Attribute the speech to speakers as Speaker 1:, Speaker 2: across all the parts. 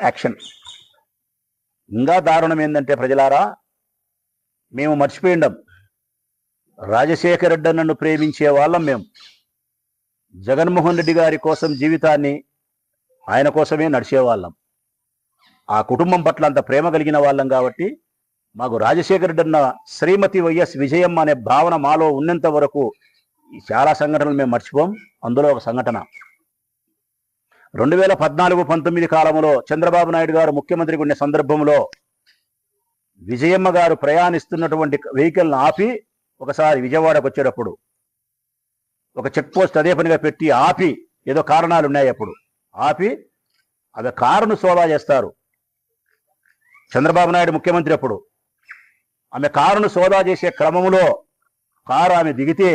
Speaker 1: Action. ఇంకా దారుణం ఏంటంటే ప్రజలారా, మేము మర్చిపోయిండం, రాజశేఖర రెడ్డి నన్ను ప్రేమించే వాళ్ళం మేము. జగన్మోహన్ రెడ్డి గారి కోసం జీవితాన్ని ఆయన కోసమే నడిచేవాళ్ళం. ఆ కుటుంబం పట్ల అంత ప్రేమ కలిగిన వాళ్ళం కాబట్టి మాకు రాజశేఖర రెడ్డి అన్న శ్రీమతి వైఎస్ విజయమ్మ అనే భావన మాలో ఉన్నంత వరకు చాలా సంఘటనలు మేము మర్చిపోం. అందులో ఒక సంఘటన 2014-19 కాలంలో చంద్రబాబు నాయుడు గారు ముఖ్యమంత్రిగా ఉండే సందర్భంలో విజయమ్మ గారు ప్రయాణిస్తున్నటువంటి వెహికల్ను ఆపి ఒకసారి విజయవాడకు వచ్చేటప్పుడు ఒక చెక్ పోస్ట్ అదే పనిగా పెట్టి ఆపి, ఏదో కారణాలు ఉన్నాయి అప్పుడు ఆపి అవి కారును సోదా చేస్తారు. చంద్రబాబు నాయుడు ముఖ్యమంత్రి అప్పుడు ఆమె కారును సోదా చేసే క్రమంలో కారు ఆమె దిగితే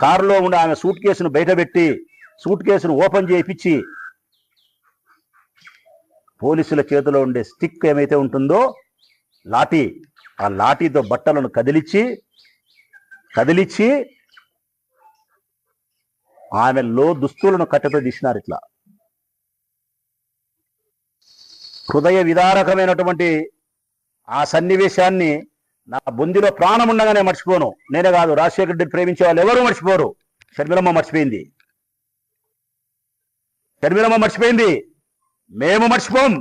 Speaker 1: కారులో ఉండి ఆమె సూట్ కేసును బయటపెట్టి సూట్ కేసును ఓపెన్ చేయించి పోలీసుల చేతిలో ఉండే స్టిక్ ఏమైతే ఉంటుందో లాఠీ, ఆ లాఠీతో బట్టలను కదిలిచ్చి ఆమెలో దుస్తులను కట్టెతో తీసినారు. ఇట్లా హృదయ విదారకమైనటువంటి ఆ సన్నివేశాన్ని నా బొందిలో ప్రాణం ఉండగానే మర్చిపోను. నేనే కాదు, రాజశేఖర రెడ్డిని ప్రేమించే వాళ్ళు ఎవరు మర్చిపోరు. షర్మిలమ్మ మర్చిపోయింది, మేము మర్చిపోం.